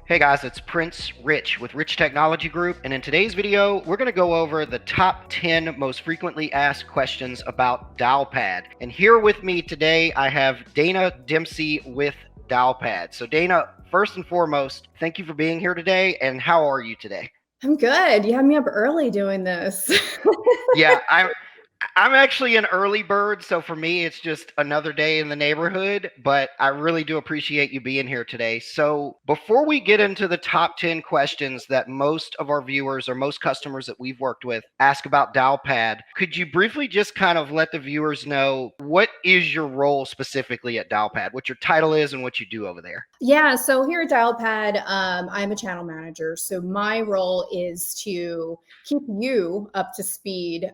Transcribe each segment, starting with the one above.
Hey guys, it's Prince Rich with Rich Technology Group, and in today's video, we're going to go over the top 10 most frequently asked questions about Dialpad. And here with me today, I have Dana Dempsey with Dialpad. So Dana, first and foremost, thank you for being here today, and how are you today? I'm good. You had me up early doing this. Yeah, I'm actually an early bird, so for me, it's just another day in the neighborhood, but I really do appreciate you being here today. So, before we get into the top 10 questions that most of our viewers or most customers that we've worked with ask about Dialpad, could you briefly just kind of let the viewers know what is your role specifically at Dialpad, what your title is, and what you do over there? Yeah, so here at Dialpad, I'm a channel manager. So my role is to keep you up to speed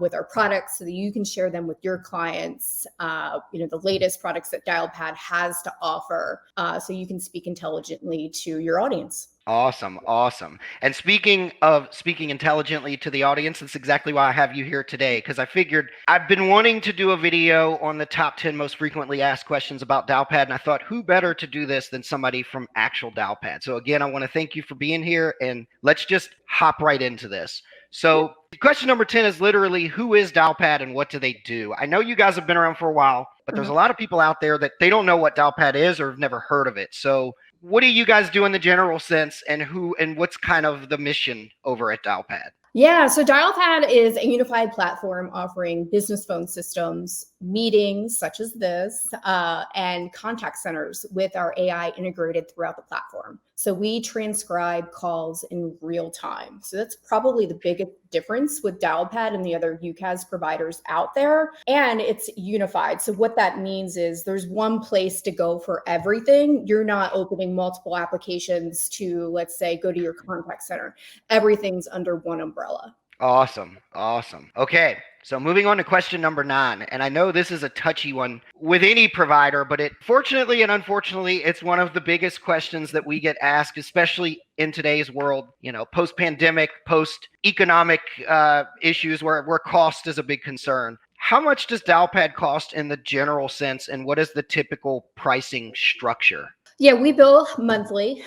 with our products so that you can share them with your clients, the latest products that Dialpad has to offer so you can speak intelligently to your audience. Awesome, awesome. And speaking of speaking intelligently to the audience, that's exactly why I have you here today, because I figured I've been wanting to do a video on the top 10 most frequently asked questions about Dialpad, and I thought, who better to do this than somebody from actual Dialpad? So again, I want to thank you for being here, and let's just hop right into this. So question number 10 is literally, who is Dialpad and what do they do? I know you guys have been around for a while, but there's a lot of people out there that they don't know what Dialpad is or have never heard of it. So what do you guys do in the general sense, and what's kind of the mission over at Dialpad? Yeah, so Dialpad is a unified platform offering business phone systems, meetings such as this, and contact centers with our AI integrated throughout the platform. So we transcribe calls in real time. So that's probably the biggest difference with Dialpad and the other UCaaS providers out there. And it's unified. So what that means is there's one place to go for everything. You're not opening multiple applications to, let's say, go to your contact center. Everything's under one umbrella. Awesome. Awesome. Okay. So moving on to question number 9. And I know this is a touchy one with any provider, but fortunately and unfortunately, it's one of the biggest questions that we get asked, especially in today's world, post pandemic, post economic issues where cost is a big concern. How much does Dialpad cost in the general sense, and what is the typical pricing structure? Yeah, we bill monthly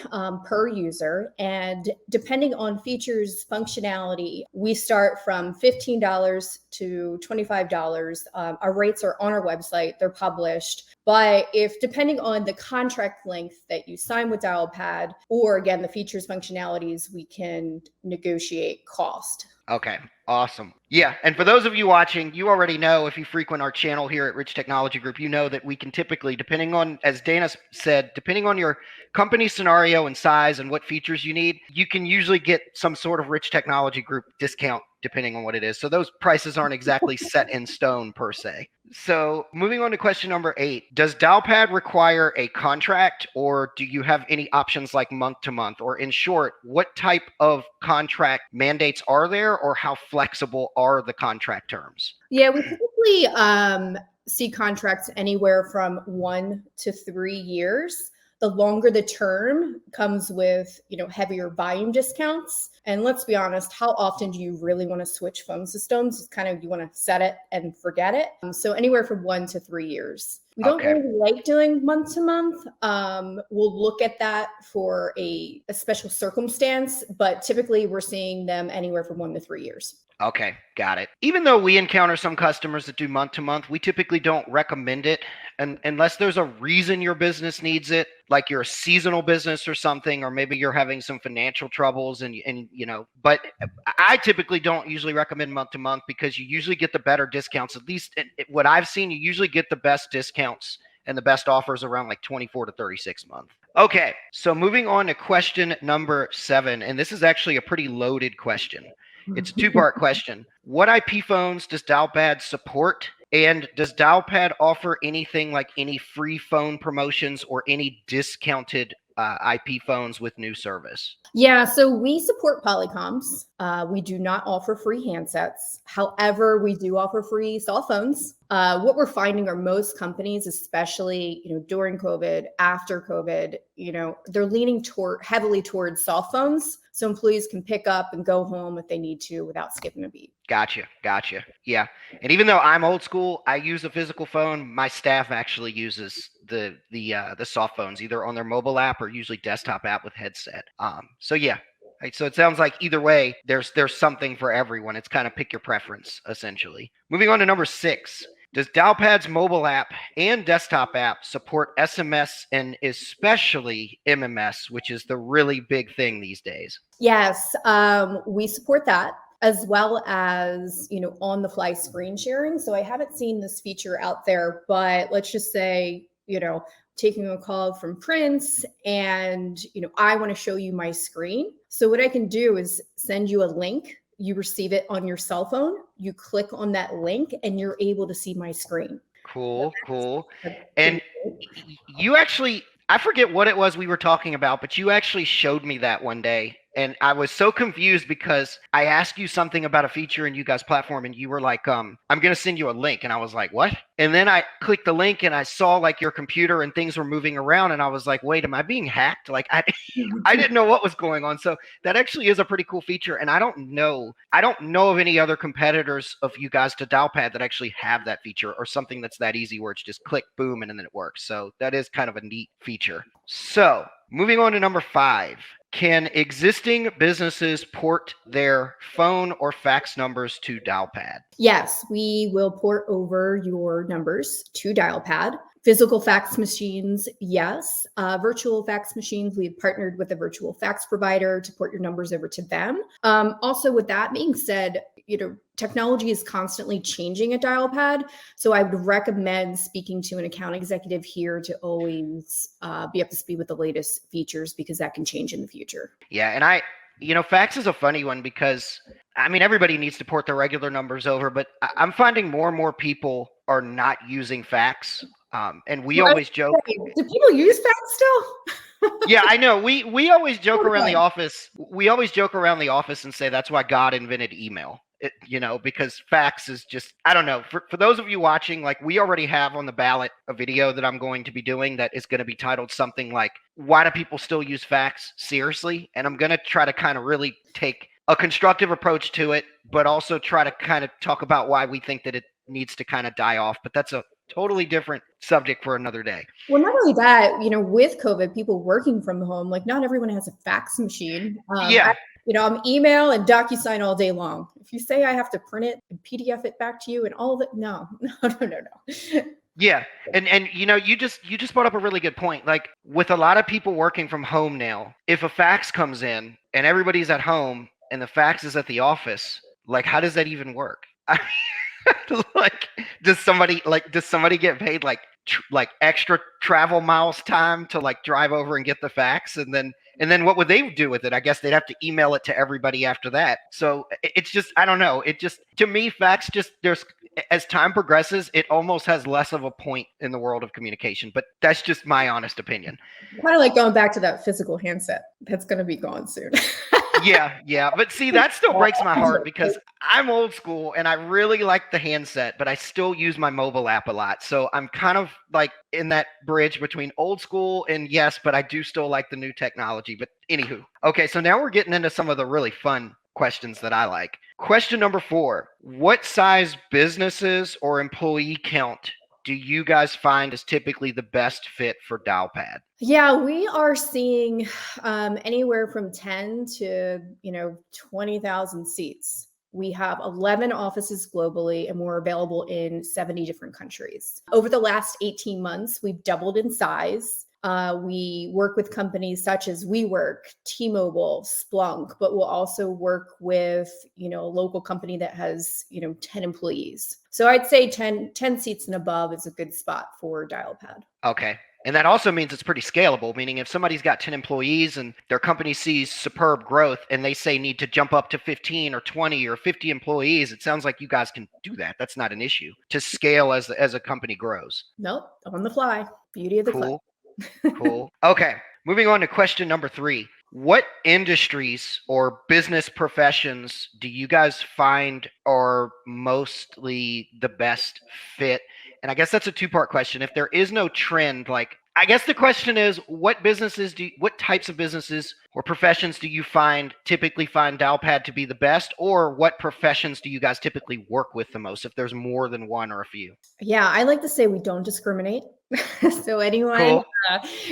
per user, and depending on features, functionality, we start from $15 to $25. Our rates are on our website, they're published. But if depending on the contract length that you sign with Dialpad, or again, the features, functionalities, we can negotiate cost. Okay, awesome. Yeah, and for those of you watching, you already know, if you frequent our channel here at Rich Technology Group, you know that we can typically, depending on, as Dana said, depending on your company scenario and size and what features you need, you can usually get some sort of Rich Technology Group discount depending on what it is. So those prices aren't exactly set in stone per se. So moving on to question number 8, does Dialpad require a contract, or do you have any options like month to month? Or in short, what type of contract mandates are there, or how flexible are the contract terms? Yeah, we typically see contracts anywhere from 1 to 3 years. The longer the term comes with, heavier volume discounts. And let's be honest, how often do you really want to switch phone systems? It's kind of, you want to set it and forget it. So anywhere from 1 to 3 years. We don't Okay. really like doing month to month. We'll look at that for a special circumstance, but typically we're seeing them anywhere from 1 to 3 years. Okay, got it. Even though we encounter some customers that do month to month, we typically don't recommend it unless there's a reason your business needs it, like you're a seasonal business or something, or maybe you're having some financial troubles but I typically don't usually recommend month to month because you usually get the better discounts. At least what I've seen, you usually get the best discounts and the best offers around like 24 to 36 months. Okay, so moving on to question number 7, and this is actually a pretty loaded question. It's a 2-part question. What IP phones does Dialpad support? And does Dialpad offer anything like any free phone promotions or any discounted IP phones with new service? Yeah, so we support Polycoms. We do not offer free handsets. However, we do offer free cell phones. What we're finding are most companies, especially during COVID, after COVID, they're leaning heavily towards cell phones, so employees can pick up and go home if they need to without skipping a beat. Gotcha. Yeah. And even though I'm old school, I use a physical phone. My staff actually uses the soft phones, either on their mobile app or usually desktop app with headset. So yeah. Right, so it sounds like either way, there's something for everyone. It's kind of pick your preference, essentially. Moving on to number 6. Does Dialpad's mobile app and desktop app support SMS and especially MMS, which is the really big thing these days? Yes, we support that, as well as, on the fly screen sharing. So I haven't seen this feature out there, but let's just say, taking a call from Prince and, I want to show you my screen. So what I can do is send you a link. You receive it on your cell phone. You click on that link and you're able to see my screen. Cool. And you actually, I forget what it was we were talking about, but you actually showed me that one day. And I was so confused because I asked you something about a feature in you guys' platform and you were like, I'm going to send you a link. And I was like, what? And then I clicked the link and I saw like your computer and things were moving around. And I was like, wait, am I being hacked? Like I didn't know what was going on. So that actually is a pretty cool feature. And I don't know of any other competitors of you guys to Dialpad that actually have that feature or something that's that easy where it's just click, boom, and then it works. So that is kind of a neat feature. So moving on to number 5. Can existing businesses port their phone or fax numbers to Dialpad? Yes, we will port over your numbers to Dialpad. Physical fax machines, yes. Virtual fax machines, we've partnered with a virtual fax provider to port your numbers over to them. Also, with that being said, technology is constantly changing at Dialpad. So I would recommend speaking to an account executive here to always be up to speed with the latest features, because that can change in the future. Yeah, and fax is a funny one because, everybody needs to port their regular numbers over, but I'm finding more and more people are not using fax. And we always joke. Do people use fax still? Yeah, I know. We always joke around the office. We always joke around the office and say that's why God invented email. Because fax is just, I don't know. For those of you watching, like we already have on the ballot a video that I'm going to be doing that is going to be titled something like, why do people still use fax? Seriously? And I'm going to try to kind of really take a constructive approach to it, but also try to kind of talk about why we think that it needs to kind of die off. But that's a totally different subject for another day. Well, not only that, with COVID, people working from home, like not everyone has a fax machine. Yeah. I'm email and DocuSign all day long. If you say I have to print it and PDF it back to you and all of it, no. Yeah. And you just brought up a really good point. Like with a lot of people working from home now, if a fax comes in and everybody's at home and the fax is at the office, like how does that even work? Like does somebody get paid like extra travel miles time to like drive over and get the fax, and then what would they do with it? I guess they'd have to email it to everybody after that. So it's just, I don't know. It just, to me, fax just, as time progresses, it almost has less of a point in the world of communication, but that's just my honest opinion. Kind of like going back to that physical handset. That's going to be gone soon. Yeah. But see, that still breaks my heart because I'm old school and I really like the handset, but I still use my mobile app a lot. So I'm kind of like in that bridge between old school and yes, but I do still like the new technology. But anywho, okay, so now we're getting into some of the really fun questions that I like. Question number 4, what size businesses or employee count do you guys find is typically the best fit for Dialpad? Yeah, we are seeing anywhere from 10 to 20,000 seats. We have 11 offices globally, and we're available in 70 different countries. Over the last 18 months, we've doubled in size. We work with companies such as WeWork, T-Mobile, Splunk, but we'll also work with, a local company that has, 10 employees. So I'd say 10 seats and above is a good spot for Dialpad. Okay. And that also means it's pretty scalable, meaning if somebody's got 10 employees and their company sees superb growth and they say need to jump up to 15 or 20 or 50 employees, it sounds like you guys can do that. That's not an issue to scale as a company grows. Nope. On the fly. Beauty of the Cool. Cool. Okay. Moving on to question number 3. What industries or business professions do you guys find are mostly the best fit? And I guess that's a 2-part question. If there is no trend, like I guess the question is, what types of businesses or professions do you typically find Dialpad to be the best, or what professions do you guys typically work with the most, if there's more than one or a few? Yeah, I like to say we don't discriminate. So anyone Cool.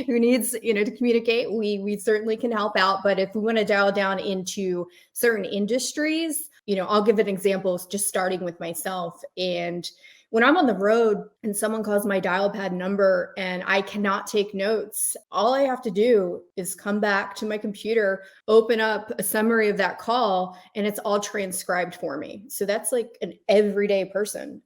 who needs, to communicate, we certainly can help out. But if we want to dial down into certain industries, I'll give an example, just starting with myself. And when I'm on the road and someone calls my dial pad number and I cannot take notes, all I have to do is come back to my computer, open up a summary of that call, and it's all transcribed for me. So that's like an everyday person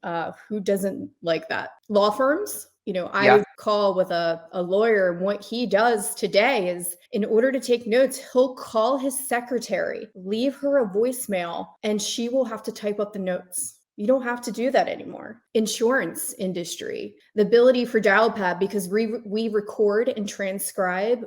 who doesn't like that. Law firms, I Yeah. would call with a lawyer, and what he does today is, in order to take notes, he'll call his secretary, leave her a voicemail, and she will have to type up the notes. You don't have to do that anymore. Insurance industry, the ability for Dialpad, because we record and transcribe,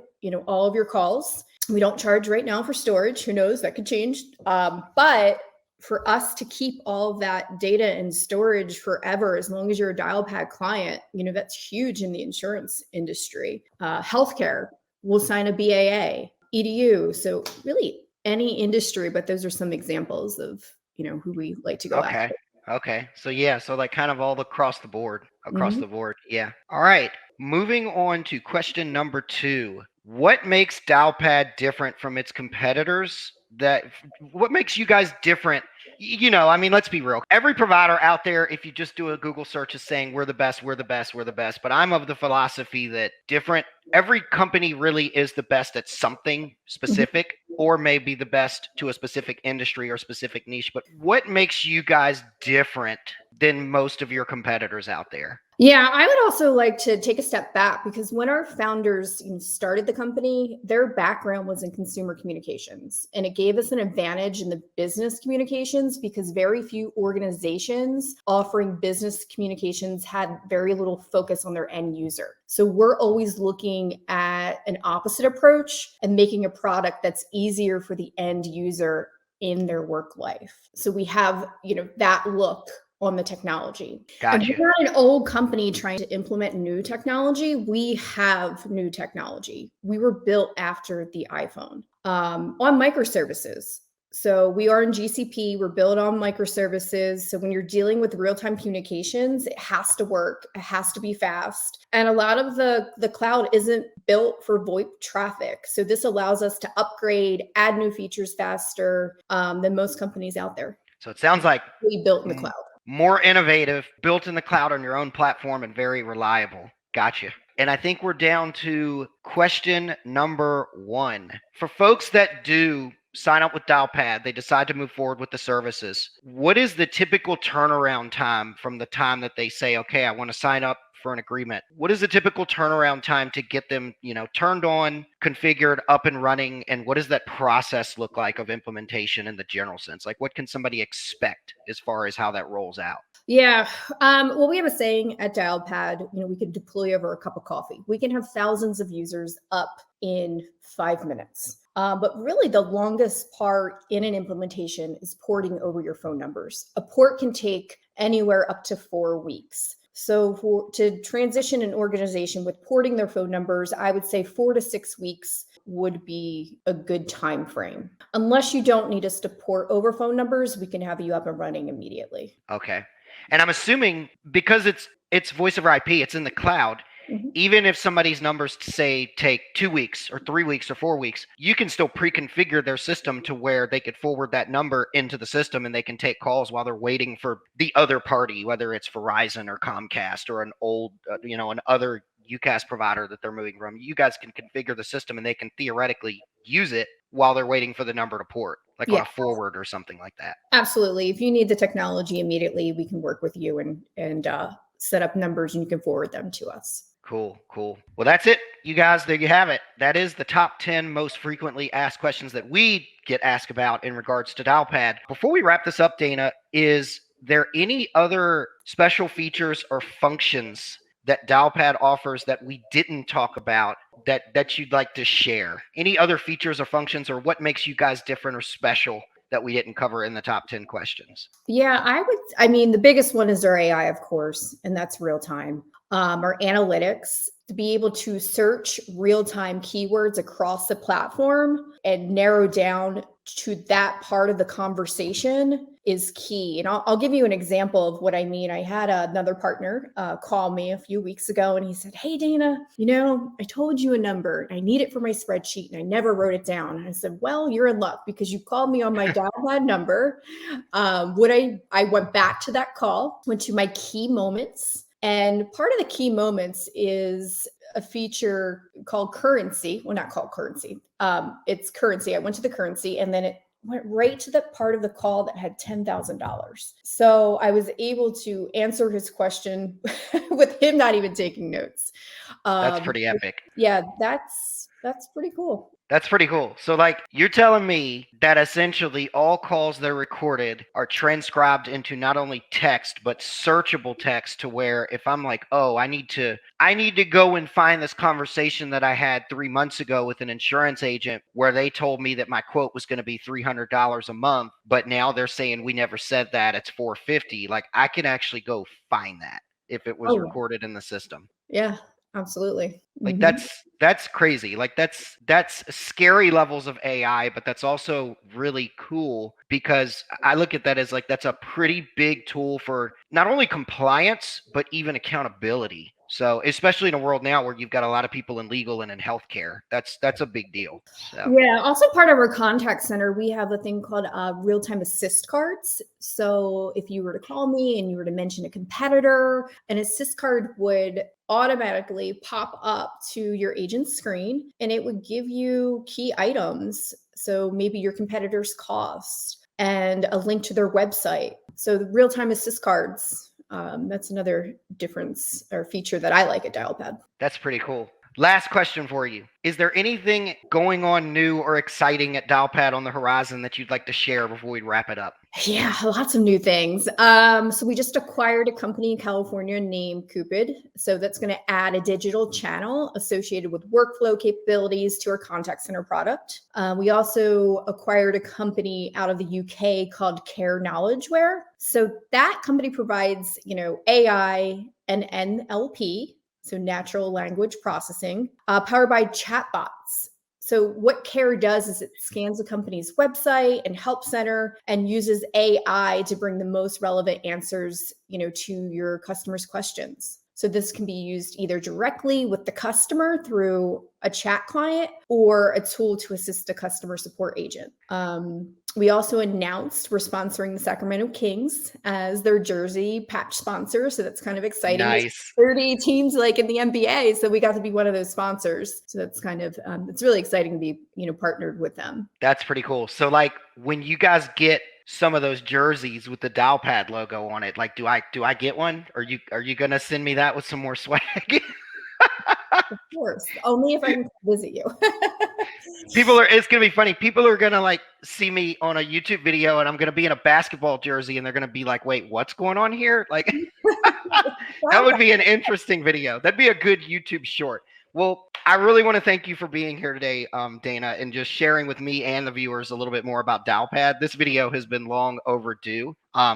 all of your calls. We don't charge right now for storage. Who knows? That could change. But for us to keep all of that data in storage forever, as long as you're a Dialpad client, that's huge in the insurance industry. Healthcare, we'll sign a BAA, EDU. So really any industry, but those are some examples of, who we like to go Okay. after. Okay. So yeah, so like kind of all across the board. Across Mhm. the board. Yeah. All right. Moving on to question number 2. What makes Dialpad different from its competitors? What makes you guys different? I mean, let's be real. Every provider out there, if you just do a Google search, is saying we're the best, we're the best, we're the best. But I'm of the philosophy that every company really is the best at something Mhm. specific, or maybe the best to a specific industry or specific niche. But what makes you guys different than most of your competitors out there? Yeah, I would also like to take a step back, because when our founders started the company, their background was in consumer communications. And it gave us an advantage in the business communications, because very few organizations offering business communications had very little focus on their end user. So we're always looking at an opposite approach and making a product that's easier for the end user in their work life. So we have, that look on the technology. And Gotcha. we're not an old company trying to implement new technology. We have new technology. We were built after the iPhone on microservices. So we are in GCP. We're built on microservices. So when you're dealing with real-time communications, it has to work. It has to be fast. And a lot of the cloud isn't built for VoIP traffic. So this allows us to upgrade, add new features faster than most companies out there. So it sounds like We built in the cloud. more innovative, built in the cloud on your own platform, and very reliable. Gotcha. And I think we're down to question number 1. For folks that do sign up with Dialpad, they decide to move forward with the services, what is the typical turnaround time from the time that they say, okay, I want to sign up for an agreement? What is the typical turnaround time to get them, turned on, configured, up and running? And what does that process look like of implementation in the general sense? Like, what can somebody expect as far as how that rolls out? Yeah. Well, we have a saying at Dialpad, we can deploy over a cup of coffee. We can have thousands of users up in 5 minutes. But really, the longest part in an implementation is porting over your phone numbers. A port can take anywhere up to 4 weeks. So to transition an organization with porting their phone numbers, I would say 4 to 6 weeks would be a good time frame. Unless you don't need us to port over phone numbers, we can have you up and running immediately. Okay. And I'm assuming because it's voice over IP, it's in the cloud. Mhm. Even if somebody's numbers say take 2 weeks or 3 weeks or 4 weeks, you can still pre-configure their system to where they could forward that number into the system and they can take calls while they're waiting for the other party, whether it's Verizon or Comcast or an old, an other UCAS provider that they're moving from. You guys can configure the system and they can theoretically use it while they're waiting for the number to port, like on Yeah, a forward or something like that. absolutely. If you need the technology immediately, we can work with you and set up numbers, and you can forward them to us. Cool, cool. Well, that's it, you guys. There you have it. That is the top 10 most frequently asked questions that we get asked about in regards to Dialpad. Before we wrap this up, Dana, is there any other special features or functions that Dialpad offers that we didn't talk about that you'd like to share? Any other features or functions, or what makes you guys different or special that we didn't cover in the top 10 questions? Yeah, I mean, the biggest one is our AI, of course, and that's real time. or analytics, to be able to search real-time keywords across the platform and narrow down to that part of the conversation is key. And I'll give you an example of what I mean. I had another partner call me a few weeks ago, and he said, "Hey, Dana, I told you a number. I need it for my spreadsheet, and I never wrote it down." And I said, "Well, you're in luck because you called me on my Dialpad number." I went back to that call, went to my key moments. And part of the key moments is a feature called currency. Well, not called currency. It's currency. I went to the currency, and then it went right to the part of the call that had $10,000. So I was able to answer his question with him not even taking notes. That's pretty epic. Yeah, that's pretty cool. That's pretty cool. So like you're telling me that essentially all calls that are recorded are transcribed into not only text but searchable text, to where if I'm like, "Oh, I need to go and find this conversation that I had 3 months ago with an insurance agent where they told me that my quote was going to be $300 a month, but now they're saying we never said that, it's $450." Like I can actually go find that if it was recorded in the system. Yeah, absolutely. Like that's crazy. Like that's scary levels of AI, but that's also really cool because I look at that as like that's a pretty big tool for not only compliance but even accountability. So especially in a world now where you've got a lot of people in legal and in healthcare, that's a big deal. So. Yeah. Also, part of our contact center, we have a thing called real-time assist cards. So if you were to call me and you were to mention a competitor, an assist card would automatically pop up to your agent's screen, and it would give you key items. So maybe your competitor's cost and a link to their website. So the real-time assist cards. That's another difference or feature that I like at Dialpad. That's pretty cool. Last question for you. Is there anything going on new or exciting at Dialpad on the horizon that you'd like to share before we wrap it up? Yeah, lots of new things. So we just acquired a company in California named Cupid. So that's going to add a digital channel associated with workflow capabilities to our contact center product. We also acquired a company out of the UK called Care Knowledgeware. So that company provides, AI and NLP, so natural language processing, powered by chatbots. So what Care does is it scans a company's website and help center and uses AI to bring the most relevant answers, to your customers' questions. So this can be used either directly with the customer through a chat client or a tool to assist a customer support agent. We also announced we're sponsoring the Sacramento Kings as their jersey patch sponsor. So that's kind of exciting. Nice. There's 30 teams like in the NBA. So we got to be one of those sponsors. So that's kind of, it's really exciting to be, partnered with them. That's pretty cool. So like when you guys get some of those jerseys with the Dialpad logo on it, like do I get one? Are you going to send me that with some more swag? Of course. Only if I can visit you. It's going to be funny. People are going to like see me on a YouTube video and I'm going to be in a basketball jersey and they're going to be like, "Wait, what's going on here?" Like that would be an interesting video. That'd be a good YouTube short. Well, I really want to thank you for being here today, Dana, and just sharing with me and the viewers a little bit more about Dialpad. This video has been long overdue.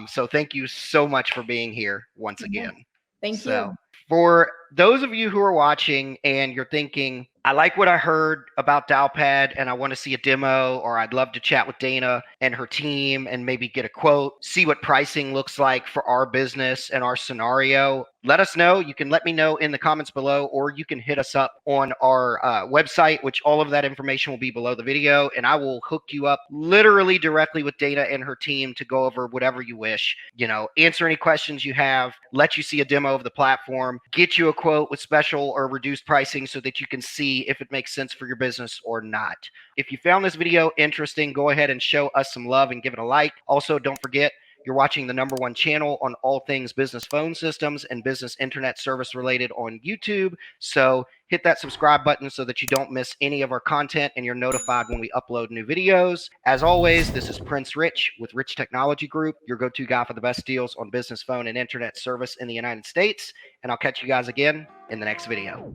So thank you so much for being here once again. Thank you. For those of you who are watching and you're thinking, "I like what I heard about Dialpad and I want to see a demo," or "I'd love to chat with Dana and her team and maybe get a quote, see what pricing looks like for our business and our scenario," let us know. You can let me know in the comments below, or you can hit us up on our website, which all of that information will be below the video, and I will hook you up literally directly with Dana and her team to go over whatever you wish, answer any questions you have, let you see a demo of the platform, get you a quote with special or reduced pricing so that you can see if it makes sense for your business or not. If you found this video interesting, go ahead and show us some love and give it a like. Also, don't forget, you're watching the #1 channel on all things business phone systems and business internet service related on YouTube. So hit that subscribe button so that you don't miss any of our content and you're notified when we upload new videos. As always, this is Prince Rich with Rich Technology Group, your go-to guy for the best deals on business phone and internet service in the United States. And I'll catch you guys again in the next video.